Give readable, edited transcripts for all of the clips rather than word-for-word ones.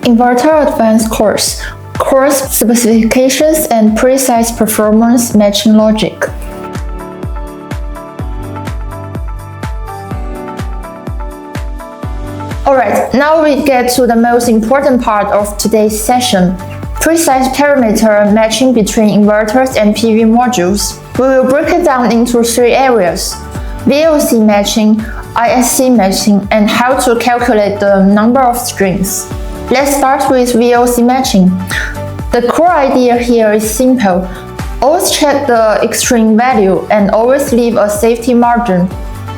Inverter Advanced Course Specifications and Precise Performance Matching Logic. Alright, now we get to the most important part of today's session: precise parameter matching between inverters and PV modules. We will break it down into three areas: VOC matching, ISC matching, and how to calculate the number of strings. Let's start with VOC matching. The core idea here is simple. Always check the extreme value and always leave a safety margin.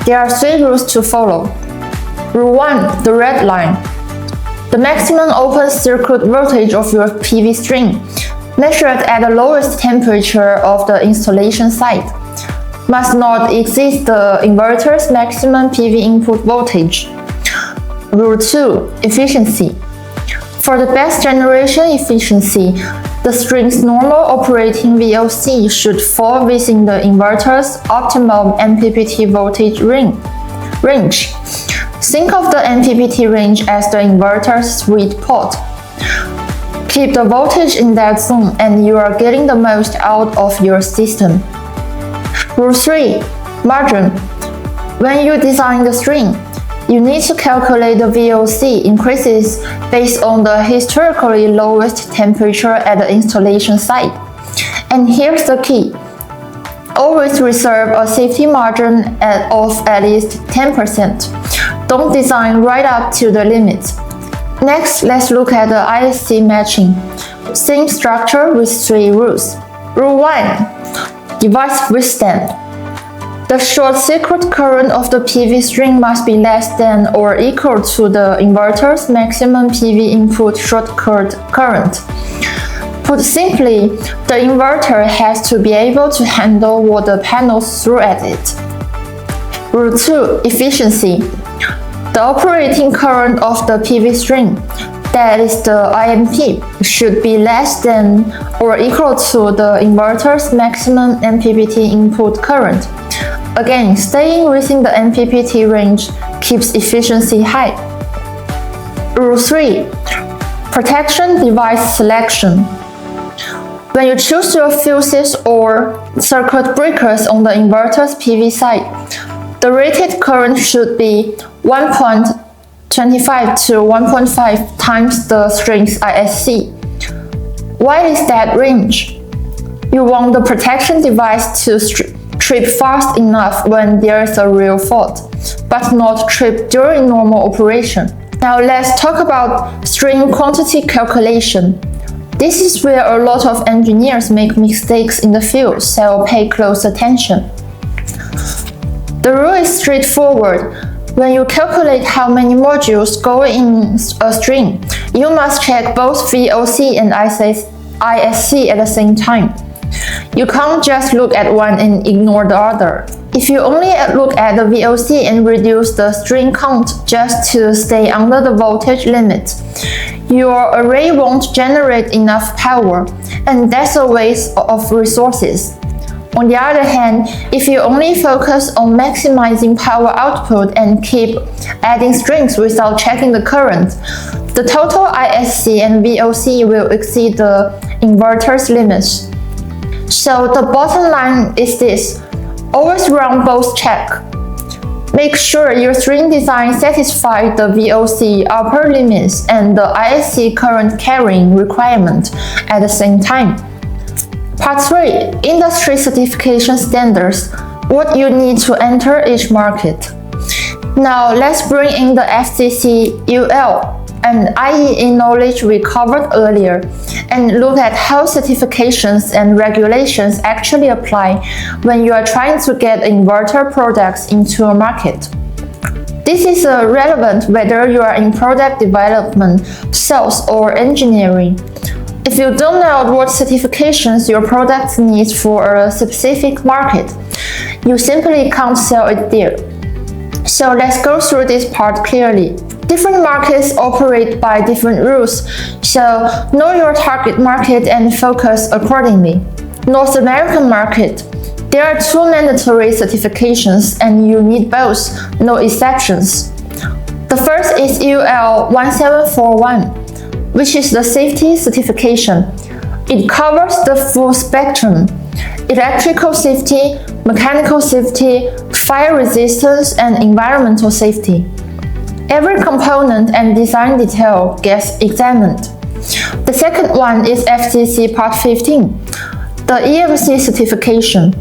There are three rules to follow. Rule 1. The red line. The maximum open circuit voltage of your PV string, measured at the lowest temperature of the installation site, must not exceed the inverter's maximum PV input voltage. Rule 2. Efficiency. For the best generation efficiency, the string's normal operating VOC should fall within the inverter's optimal MPPT voltage range. Think of the MPPT range as the inverter's sweet spot. Keep the voltage in that zone and you are getting the most out of your system. Rule 3. Margin. When you design the string, you need to calculate the VOC increases based on the historically lowest temperature at the installation site. And here's the key. Always reserve a safety margin of at least 10%. Don't design right up to the limit. Next, let's look at the ISC matching. Same structure with three rules. Rule 1. Device withstand. The short circuit current of the PV string must be less than or equal to the inverter's maximum PV input short current. Put simply, the inverter has to be able to handle what the panels throw at it. Rule 2. Efficiency. The operating current of the PV string, that is the IMP, should be less than or equal to the inverter's maximum MPPT input current. Again, staying within the MPPT range keeps efficiency high. Rule 3. Protection device selection. When you choose your fuses or circuit breakers on the inverter's PV side, the rated current should be 1.25 to 1.5 times the string's ISC. Why is that range? You want the protection device to trip fast enough when there is a real fault, but not trip during normal operation. Now let's talk about string quantity calculation. This is where a lot of engineers make mistakes in the field, so pay close attention. The rule is straightforward. When you calculate how many modules go in a string, you must check both VOC and ISC at the same time. You can't just look at one and ignore the other. If you only look at the VOC and reduce the string count just to stay under the voltage limit, your array won't generate enough power, and that's a waste of resources. On the other hand, if you only focus on maximizing power output and keep adding strings without checking the current, the total ISC and VOC will exceed the inverter's limits. So the bottom line is this: always run both checks. Make sure your string design satisfies the VOC upper limits and the ISC current carrying requirement at the same time. Part 3. Industry certification standards. What you need to enter each market. Now let's bring in the FCC, UL, and IEA knowledge we covered earlier, and look at how certifications and regulations actually apply when you are trying to get inverter products into a market. This is relevant whether you are in product development, sales, or engineering. If you don't know what certifications your product needs for a specific market, you simply can't sell it there. So let's go through this part clearly. Different markets operate by different rules, so know your target market and focus accordingly. North American market. There are 2 mandatory certifications and you need both, no exceptions. The first is UL 1741. which is the safety certification. It covers the full spectrum: electrical safety, mechanical safety, fire resistance, and environmental safety. Every component and design detail gets examined. The second one is FCC Part 15, the EMC certification.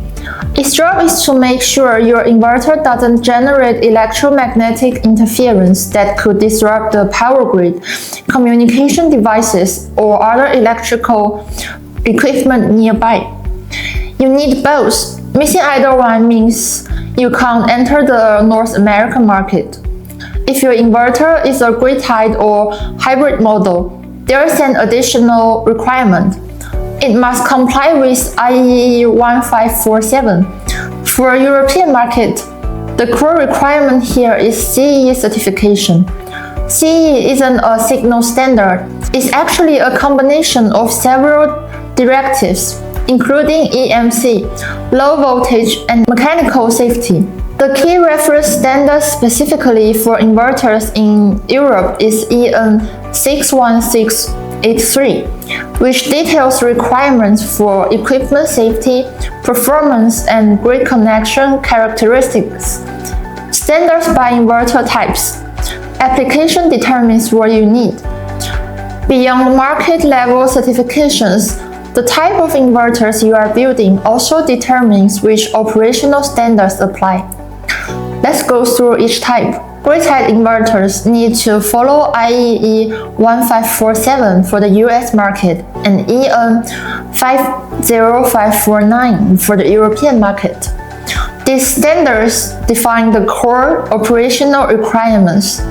Its job is to make sure your inverter doesn't generate electromagnetic interference that could disrupt the power grid, communication devices, or other electrical equipment nearby. You need both. Missing either one means you can't enter the North American market. If your inverter is a grid-tied or hybrid model, there is an additional requirement. It must comply with IEEE 1547. For a European market, the core requirement here is CE certification. CE isn't a signal standard. It's actually a combination of several directives, including EMC, low voltage, and mechanical safety. The key reference standard specifically for inverters in Europe is EN 61683, which details requirements for equipment safety, performance, and grid connection characteristics. Standards by inverter types. Application determines what you need. Beyond market-level certifications, the type of inverters you are building also determines which operational standards apply. Let's go through each type. Grid-tied inverters need to follow IEEE 1547 for the US market and EN 50549 for the European market. These standards define the core operational requirements: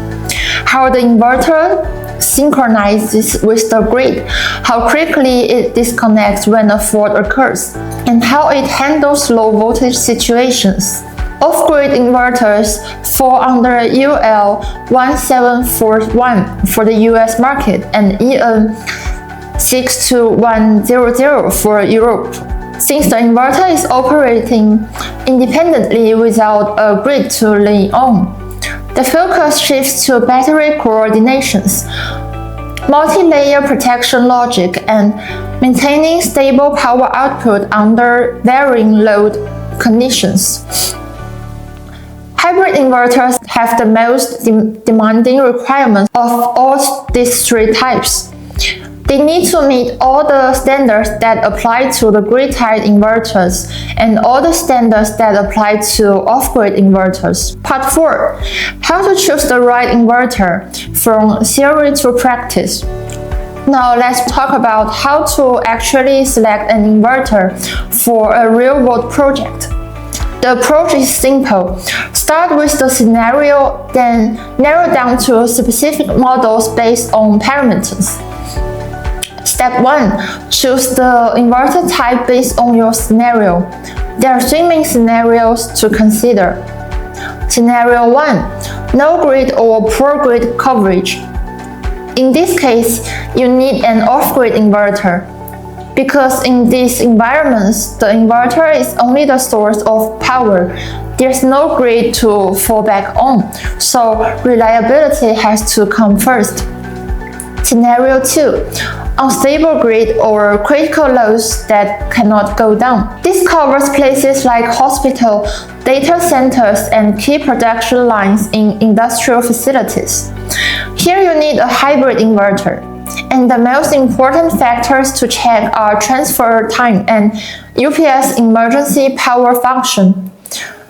how the inverter synchronizes with the grid, how quickly it disconnects when a fault occurs, and how it handles low voltage situations. Off-grid inverters fall under UL 1741 for the US market and EN 62100 for Europe. Since the inverter is operating independently without a grid to lean on, the focus shifts to battery coordinations, multi-layer protection logic, and maintaining stable power output under varying load conditions. Hybrid inverters have the most demanding requirements of all these three types. They need to meet all the standards that apply to the grid-tied inverters and all the standards that apply to off-grid inverters. Part 4. How to choose the right inverter from theory to practice. Now let's talk about how to actually select an inverter for a real-world project. The approach is simple. Start with the scenario, then narrow down to specific models based on parameters. Step 1. Choose the inverter type based on your scenario. There are three main scenarios to consider. Scenario 1. No grid or poor grid coverage. In this case, you need an off-grid inverter, because in these environments, the inverter is only the source of power. There's no grid to fall back on, so reliability has to come first. Scenario 2. Unstable grid or critical loads that cannot go down. This covers places like hospital, data centers, and key production lines in industrial facilities. Here you need a hybrid inverter. And the most important factors to check are transfer time and UPS emergency power function.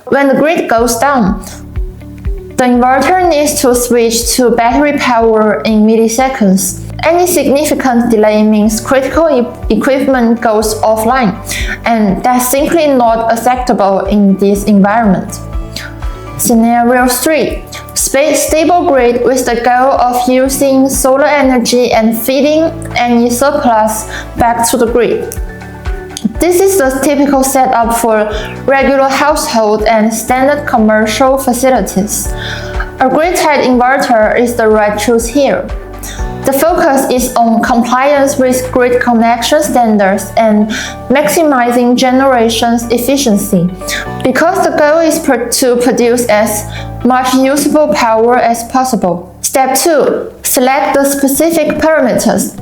When the grid goes down, the inverter needs to switch to battery power in milliseconds. Any significant delay means critical equipment goes offline, and that's simply not acceptable in this environment. Scenario 3. Stable grid with the goal of using solar energy and feeding any surplus back to the grid. This is the typical setup for regular household and standard commercial facilities. A grid-tied inverter is the right choice here. The focus is on compliance with grid connection standards and maximizing generation's efficiency, because the goal is to produce as much usable power as possible. Step 2. Select the specific parameters.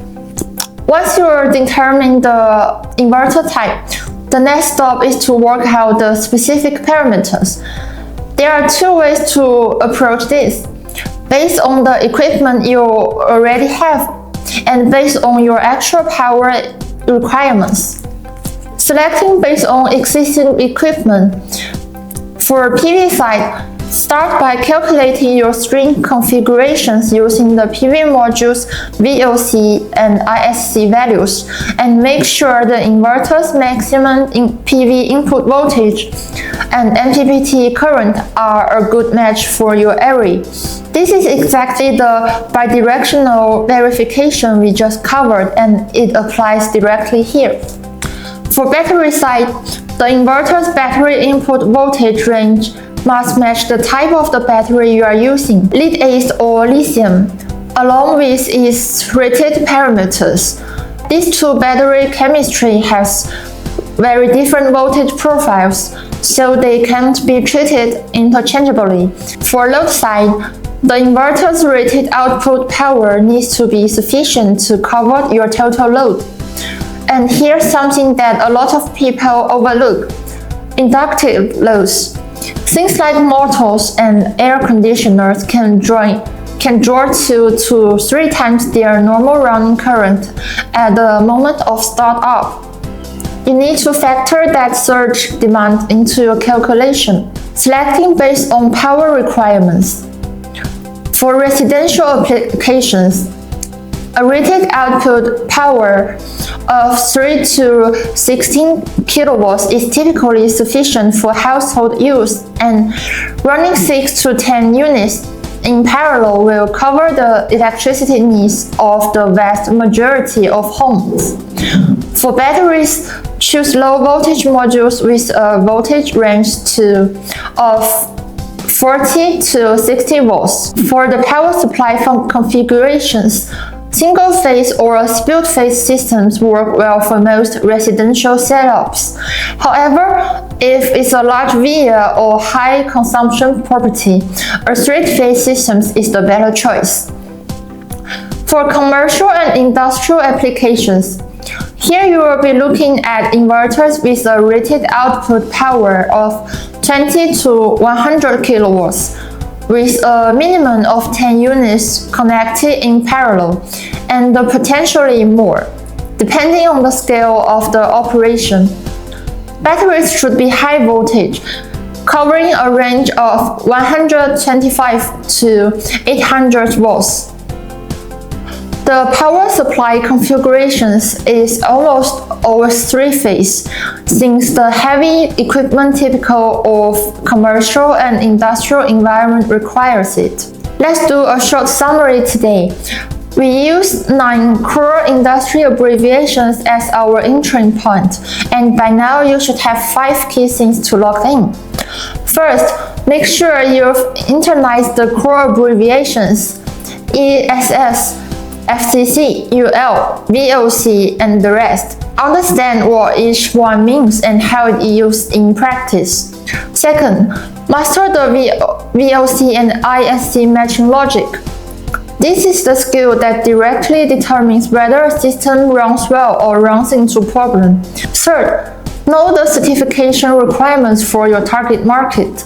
Once you determine the inverter type, the next step is to work out the specific parameters. There are two ways to approach this, based on the equipment you already have and based on your actual power requirements. Selecting based on existing equipment. For PV side, start by calculating your string configurations using the PV module's VOC and ISC values and make sure the inverter's maximum PV input voltage and MPPT current are a good match for your array. This is exactly the bidirectional verification we just covered, and it applies directly here. For battery side, the inverter's battery input voltage range must match the type of the battery you are using, lead-acid or lithium, along with its rated parameters. These two battery chemistry has very different voltage profiles, so they can't be treated interchangeably. For load side, the inverter's rated output power needs to be sufficient to cover your total load. And here's something that a lot of people overlook: inductive loads. Things like motors and air conditioners can draw 2 to 3 times their normal running current at the moment of startup. You need to factor that surge demand into your calculation, selecting based on power requirements. For residential applications, a rated output power of 3 to 16 kilowatts is typically sufficient for household use, and running 6 to 10 units in parallel will cover the electricity needs of the vast majority of homes. For batteries, choose low voltage modules with a voltage range of 40 to 60 volts. For the power supply configurations, single-phase or split-phase systems work well for most residential setups. However, if it's a large villa or high-consumption property, a three-phase system is the better choice. For commercial and industrial applications, here you will be looking at inverters with a rated output power of 20 to 100 kilowatts, with a minimum of 10 units connected in parallel, and potentially more, depending on the scale of the operation. Batteries should be high voltage, covering a range of 125 to 800 volts. The power supply configurations is almost always three-phase, since the heavy equipment typical of commercial and industrial environment requires it. Let's do a short summary today. We use 9 core industry abbreviations as our entry point, and by now you should have 5 key things to log in. First, make sure you've internalized the core abbreviations: ESS, FCC, UL, VOC, and the rest. Understand what each one means and how it is used in practice. Second, master the VOC and ISC matching logic. This is the skill that directly determines whether a system runs well or runs into problem. Third, know the certification requirements for your target market.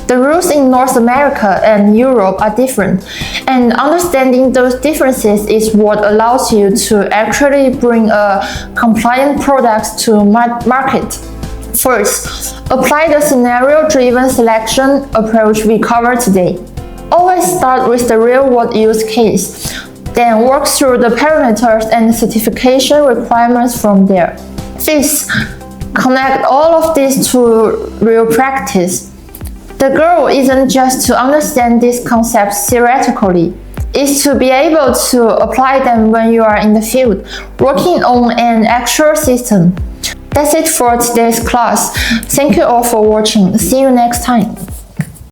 The rules in North America and Europe are different, and understanding those differences is what allows you to actually bring a compliant product to market. First, apply the scenario-driven selection approach we covered today. Always start with the real-world use case, then work through the parameters and certification requirements from there. Fifth, connect all of this to real practice. The goal isn't just to understand these concepts theoretically, it's to be able to apply them when you are in the field, working on an actual system. That's it for today's class. Thank you all for watching. See you next time.